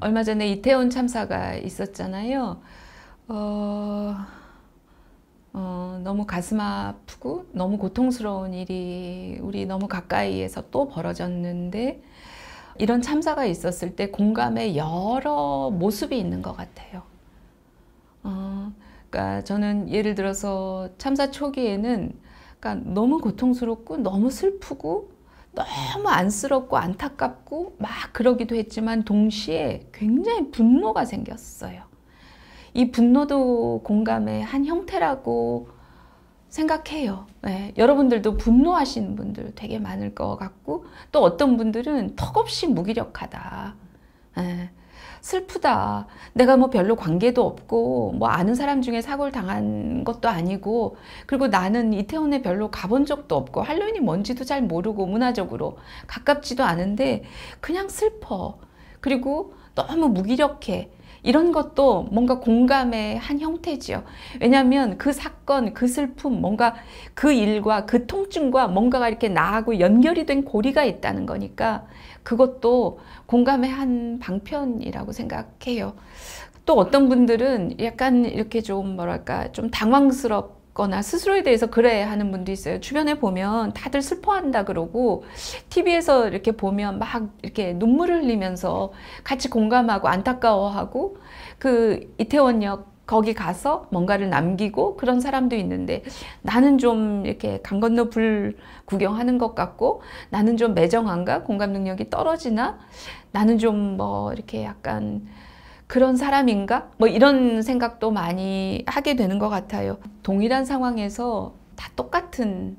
얼마 전에 이태원 참사가 있었잖아요. 너무 가슴 아프고 너무 고통스러운 일이 우리 너무 가까이에서 또 벌어졌는데, 이런 참사가 있었을 때 공감의 여러 모습이 있는 것 같아요. 그러니까 저는 예를 들어서 참사 초기에는 그러니까 너무 고통스럽고 너무 슬프고 너무 안쓰럽고 안타깝고 막 그러기도 했지만 동시에 굉장히 분노가 생겼어요. 이 분노도 공감의 한 형태라고 생각해요. 네, 여러분들도 분노하시는 분들 되게 많을 것 같고, 또 어떤 분들은 턱없이 무기력하다. 네, 슬프다. 내가 뭐 별로 관계도 없고 뭐 아는 사람 중에 사고를 당한 것도 아니고, 그리고 나는 이태원에 별로 가본 적도 없고 할로윈이 뭔지도 잘 모르고 문화적으로 가깝지도 않은데 그냥 슬퍼. 그리고 너무 무기력해. 이런 것도 뭔가 공감의 한 형태지요. 왜냐하면 그 사건, 그 슬픔, 뭔가 그 일과 그 통증과 뭔가가 이렇게 나하고 연결이 된 고리가 있다는 거니까 그것도 공감의 한 방편이라고 생각해요. 또 어떤 분들은 약간 이렇게 좀 뭐랄까 좀 당황스럽거나 스스로에 대해서 그래 하는 분도 있어요. 주변에 보면 다들 슬퍼한다 그러고 TV에서 이렇게 보면 막 이렇게 눈물을 흘리면서 같이 공감하고 안타까워하고 그 이태원역 거기 가서 뭔가를 남기고 그런 사람도 있는데, 나는 좀 이렇게 강 건너 불 구경하는 것 같고, 나는 좀 매정한가? 공감 능력이 떨어지나? 나는 좀 뭐 이렇게 약간 그런 사람인가? 뭐 이런 생각도 많이 하게 되는 것 같아요. 동일한 상황에서 다 똑같은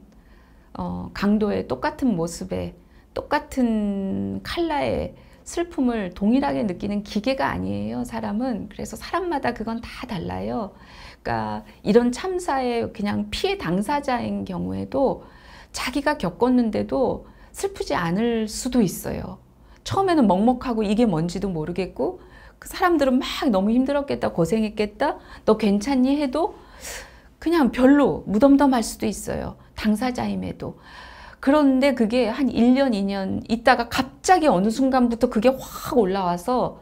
강도의 똑같은 모습에 똑같은 컬러의 슬픔을 동일하게 느끼는 기계가 아니에요, 사람은. 그래서 사람마다 그건 다 달라요. 그러니까 이런 참사의 그냥 피해 당사자인 경우에도 자기가 겪었는데도 슬프지 않을 수도 있어요. 처음에는 먹먹하고 이게 뭔지도 모르겠고, 그 사람들은 막 너무 힘들었겠다, 고생했겠다, 너 괜찮니 해도 그냥 별로 무덤덤할 수도 있어요, 당사자임에도. 그런데 그게 한 1년, 2년 있다가 갑자기 어느 순간부터 그게 확 올라와서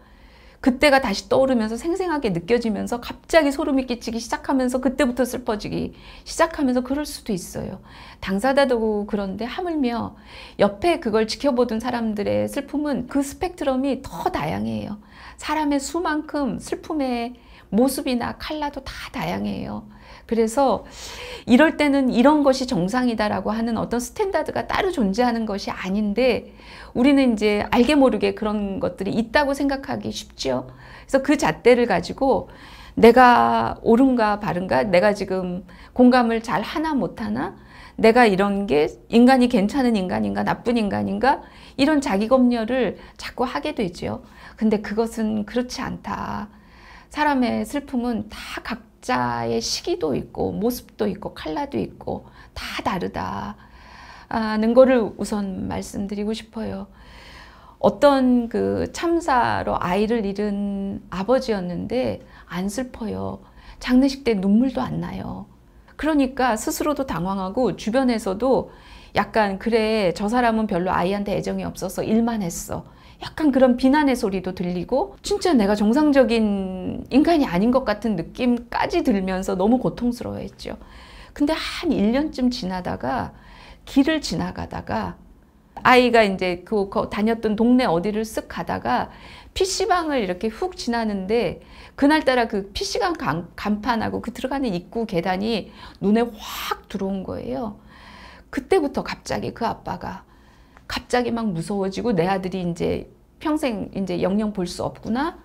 그때가 다시 떠오르면서 생생하게 느껴지면서 갑자기 소름이 끼치기 시작하면서 그때부터 슬퍼지기 시작하면서 그럴 수도 있어요. 당사자도 그런데 하물며 옆에 그걸 지켜보던 사람들의 슬픔은 그 스펙트럼이 더 다양해요. 사람의 수만큼 슬픔의 모습이나 컬러도 다 다양해요. 그래서 이럴 때는 이런 것이 정상이다라고 하는 어떤 스탠다드가 따로 존재하는 것이 아닌데, 우리는 이제 알게 모르게 그런 것들이 있다고 생각하기 쉽죠. 그래서 그 잣대를 가지고 내가 옳은가 바른가, 내가 지금 공감을 잘 하나 못하나, 내가 이런 게 인간이 괜찮은 인간인가 나쁜 인간인가, 이런 자기 검열을 자꾸 하게 되죠. 근데 그것은 그렇지 않다. 사람의 슬픔은 다 각자의 시기도 있고 모습도 있고 컬러도 있고 다 다르다는 거를 우선 말씀드리고 싶어요. 어떤 그 참사로 아이를 잃은 아버지였는데 안 슬퍼요. 장례식 때 눈물도 안 나요. 그러니까 스스로도 당황하고 주변에서도 약간 그래, 저 사람은 별로 아이한테 애정이 없어서 일만 했어, 약간 그런 비난의 소리도 들리고, 진짜 내가 정상적인 인간이 아닌 것 같은 느낌까지 들면서 너무 고통스러워했죠. 근데 한 1년쯤 지나다가 길을 지나가다가 아이가 이제 그 다녔던 동네 어디를 쓱 가다가 PC방을 이렇게 훅 지나는데, 그날따라 그 PC방 간판하고 그 들어가는 입구 계단이 눈에 확 들어온 거예요. 그때부터 갑자기 그 아빠가 갑자기 막 무서워지고, 내 아들이 이제 평생 이제 영영 볼 수 없구나.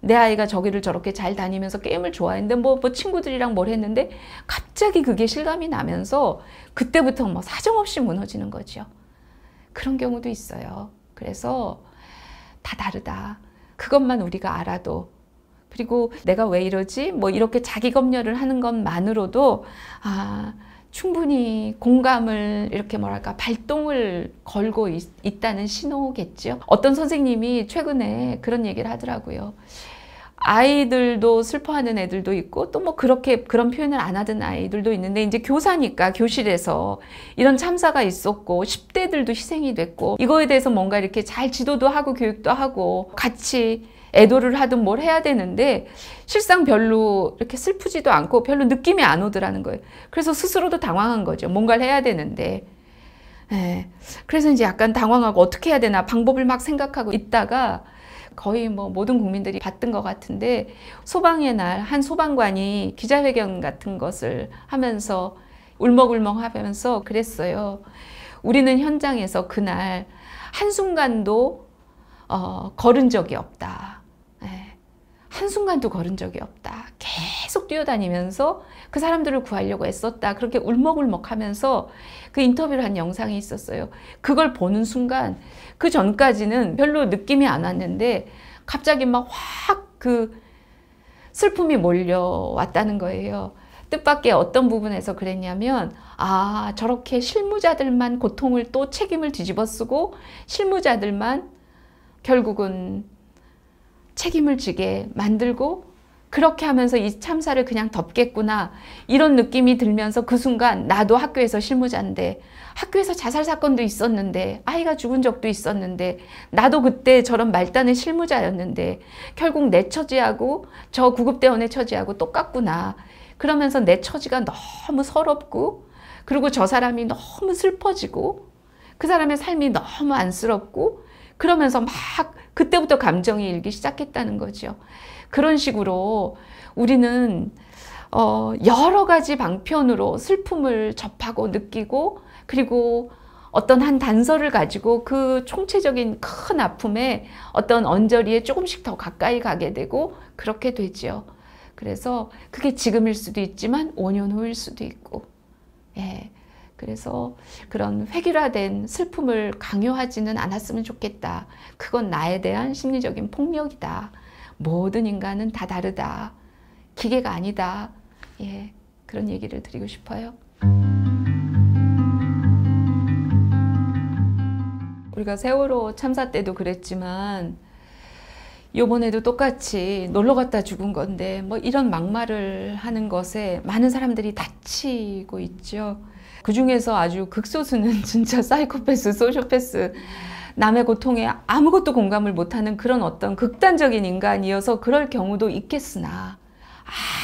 내 아이가 저기를 저렇게 잘 다니면서 게임을 좋아했는데 뭐 친구들이랑 뭘 했는데 갑자기 그게 실감이 나면서 그때부터 뭐 사정없이 무너지는 거죠. 그런 경우도 있어요. 그래서 다 다르다. 그것만 우리가 알아도, 그리고 내가 왜 이러지? 뭐 이렇게 자기 검열을 하는 것만으로도 충분히 공감을 이렇게 뭐랄까 발동을 걸고 있다는 신호겠죠. 어떤 선생님이 최근에 그런 얘기를 하더라고요. 아이들도 슬퍼하는 애들도 있고 또 뭐 그렇게 그런 표현을 안 하던 아이들도 있는데 이제 교사니까 교실에서 이런 참사가 있었고 10대들도 희생이 됐고 이거에 대해서 뭔가 이렇게 잘 지도도 하고 교육도 하고 같이 애도를 하든 뭘 해야 되는데 실상 별로 이렇게 슬프지도 않고 별로 느낌이 안 오더라는 거예요. 그래서 스스로도 당황한 거죠. 뭔가를 해야 되는데. 그래서 이제 약간 당황하고 어떻게 해야 되나 방법을 막 생각하고 있다가 거의 뭐 모든 국민들이 봤던 것 같은데 소방의 날 한 소방관이 기자회견 같은 것을 하면서 울먹울먹 하면서 그랬어요. 우리는 현장에서 그날 한순간도 걸은 적이 없다. 한순간도 걸은 적이 없다. 계속 뛰어다니면서 그 사람들을 구하려고 애썼다. 그렇게 울먹울먹 하면서 그 인터뷰를 한 영상이 있었어요. 그걸 보는 순간 그 전까지는 별로 느낌이 안 왔는데 갑자기 막 확 그 슬픔이 몰려왔다는 거예요. 뜻밖의 어떤 부분에서 그랬냐면 아 저렇게 실무자들만 고통을 또 책임을 뒤집어 쓰고 실무자들만 결국은 책임을 지게 만들고 그렇게 하면서 이 참사를 그냥 덮겠구나 이런 느낌이 들면서 그 순간 나도 학교에서 실무자인데 학교에서 자살 사건도 있었는데 아이가 죽은 적도 있었는데 나도 그때 저런 말단의 실무자였는데 결국 내 처지하고 저 구급대원의 처지하고 똑같구나 그러면서 내 처지가 너무 서럽고 그리고 저 사람이 너무 슬퍼지고 그 사람의 삶이 너무 안쓰럽고 그러면서 막 그때부터 감정이 일기 시작했다는 거죠. 그런 식으로 우리는 여러 가지 방편으로 슬픔을 접하고 느끼고 그리고 어떤 한 단서를 가지고 그 총체적인 큰 아픔에 어떤 언저리에 조금씩 더 가까이 가게 되고 그렇게 되죠. 그래서 그게 지금일 수도 있지만 5년 후일 수도 있고 그래서 그런 획일화된 슬픔을 강요하지는 않았으면 좋겠다. 그건 나에 대한 심리적인 폭력이다. 모든 인간은 다 다르다. 기계가 아니다. 그런 얘기를 드리고 싶어요. 우리가 세월호 참사 때도 그랬지만 이번에도 똑같이 놀러 갔다 죽은 건데 뭐 이런 막말을 하는 것에 많은 사람들이 다치고 있죠. 그 중에서 아주 극소수는 진짜 사이코패스, 소시오패스, 남의 고통에 아무것도 공감을 못하는 그런 어떤 극단적인 인간이어서 그럴 경우도 있겠으나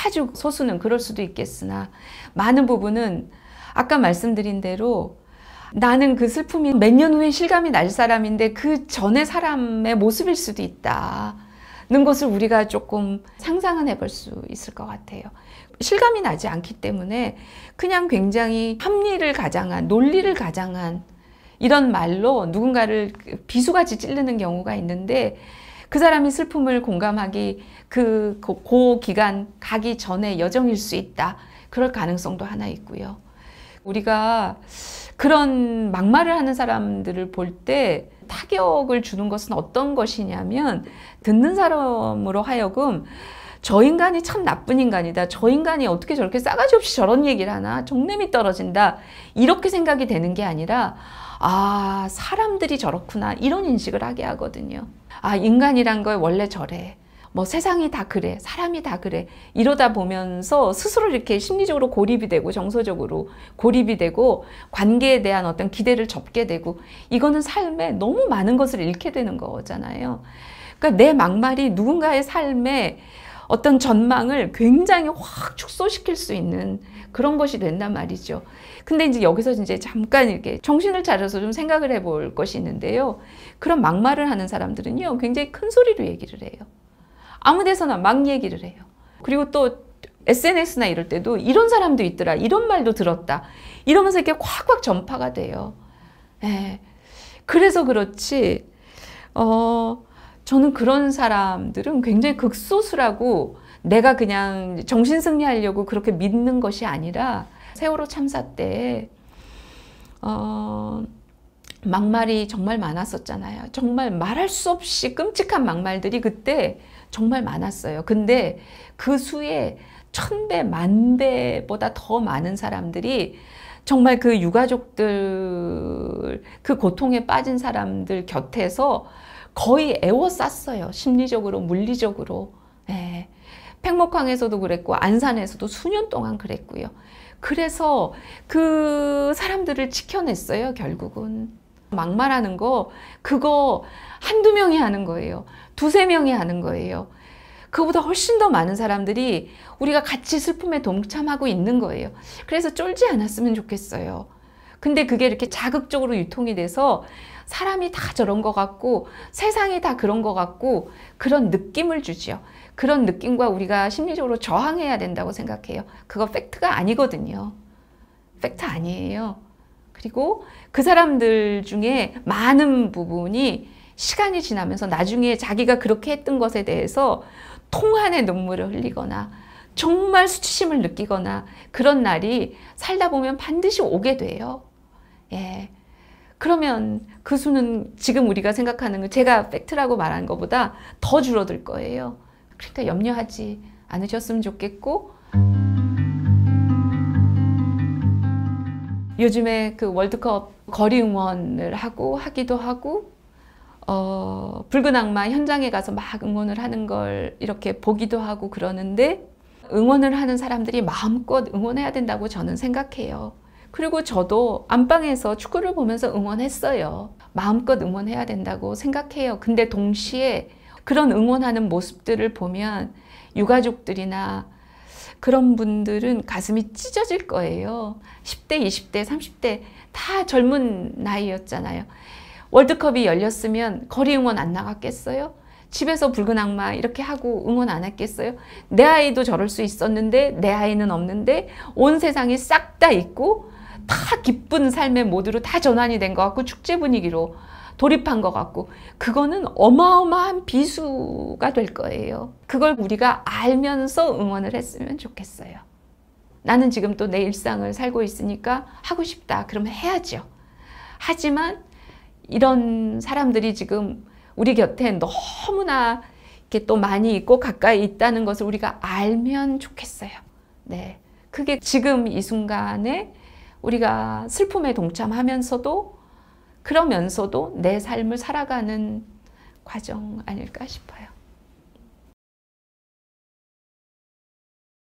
아주 소수는 그럴 수도 있겠으나 많은 부분은 아까 말씀드린 대로 나는 그 슬픔이 몇 년 후에 실감이 날 사람인데 그 전의 사람의 모습일 수도 있다는 것을 우리가 조금 상상은 해볼 수 있을 것 같아요. 실감이 나지 않기 때문에 그냥 굉장히 합리를 가장한, 논리를 가장한 이런 말로 누군가를 비수같이 찌르는 경우가 있는데 그 사람이 슬픔을 공감하기 그 기간 가기 전에 여정일 수 있다. 그럴 가능성도 하나 있고요. 우리가 그런 막말을 하는 사람들을 볼 때 타격을 주는 것은 어떤 것이냐면 듣는 사람으로 하여금 저 인간이 참 나쁜 인간이다. 저 인간이 어떻게 저렇게 싸가지 없이 저런 얘기를 하나. 정냄이 떨어진다. 이렇게 생각이 되는 게 아니라 아 사람들이 저렇구나 이런 인식을 하게 하거든요. 아 인간이란 걸 원래 저래. 뭐 세상이 다 그래. 사람이 다 그래. 이러다 보면서 스스로 이렇게 심리적으로 고립이 되고 정서적으로 고립이 되고 관계에 대한 어떤 기대를 접게 되고 이거는 삶에 너무 많은 것을 잃게 되는 거잖아요. 그러니까 내 막말이 누군가의 삶에 어떤 전망을 굉장히 확 축소시킬 수 있는 그런 것이 된단 말이죠. 근데 이제 여기서 이제 잠깐 이렇게 정신을 차려서 좀 생각을 해볼 것이 있는데요. 그런 막말을 하는 사람들은요, 굉장히 큰 소리로 얘기를 해요. 아무 데서나 막 얘기를 해요. 그리고 또 SNS나 이럴 때도 이런 사람도 있더라, 이런 말도 들었다, 이러면서 이렇게 콱콱 전파가 돼요. 그래서 그렇지, 저는 그런 사람들은 굉장히 극소수라고 내가 그냥 정신승리하려고 그렇게 믿는 것이 아니라 세월호 참사 때 막말이 정말 많았었잖아요. 정말 말할 수 없이 끔찍한 막말들이 그때 정말 많았어요. 근데 그 수에 1000배, 10,000배보다 더 많은 사람들이 정말 그 유가족들, 그 고통에 빠진 사람들 곁에서 거의 애워쌌어요. 심리적으로, 물리적으로. 예. 팽목항에서도 그랬고 안산에서도 수년 동안 그랬고요. 그래서 그 사람들을 지켜냈어요, 결국은. 막말하는 거 그거 한두 명이 하는 거예요. 두세 명이 하는 거예요. 그거보다 훨씬 더 많은 사람들이 우리가 같이 슬픔에 동참하고 있는 거예요. 그래서 쫄지 않았으면 좋겠어요. 근데 그게 이렇게 자극적으로 유통이 돼서 사람이 다 저런 것 같고 세상이 다 그런 것 같고 그런 느낌을 주죠. 그런 느낌과 우리가 심리적으로 저항해야 된다고 생각해요. 그거 팩트가 아니거든요. 팩트 아니에요. 그리고 그 사람들 중에 많은 부분이 시간이 지나면서 나중에 자기가 그렇게 했던 것에 대해서 통한의 눈물을 흘리거나 정말 수치심을 느끼거나 그런 날이 살다 보면 반드시 오게 돼요. 예. 그러면 그 수는 지금 우리가 생각하는 거 제가 팩트라고 말하는 것보다 더 줄어들 거예요. 그러니까 염려하지 않으셨으면 좋겠고, 요즘에 그 월드컵 거리 응원을 하기도 하고 붉은 악마 현장에 가서 막 응원을 하는 걸 이렇게 보기도 하고 그러는데, 응원을 하는 사람들이 마음껏 응원해야 된다고 저는 생각해요. 그리고 저도 안방에서 축구를 보면서 응원했어요. 마음껏 응원해야 된다고 생각해요. 근데 동시에 그런 응원하는 모습들을 보면 유가족들이나 그런 분들은 가슴이 찢어질 거예요. 10대, 20대, 30대 다 젊은 나이였잖아요. 월드컵이 열렸으면 거리 응원 안 나갔겠어요? 집에서 붉은 악마 이렇게 하고 응원 안 했겠어요? 내 아이도 저럴 수 있었는데 내 아이는 없는데 온 세상이 싹 다 있고 다 기쁜 삶의 모드로 다 전환이 된 것 같고 축제 분위기로 돌입한 것 같고, 그거는 어마어마한 비수가 될 거예요. 그걸 우리가 알면서 응원을 했으면 좋겠어요. 나는 지금 또 내 일상을 살고 있으니까 하고 싶다. 그러면 해야죠. 하지만 이런 사람들이 지금 우리 곁에 너무나 이렇게 또 많이 있고 가까이 있다는 것을 우리가 알면 좋겠어요. 네. 그게 지금 이 순간에 우리가 슬픔에 동참하면서도 그러면서도 내 삶을 살아가는 과정 아닐까 싶어요.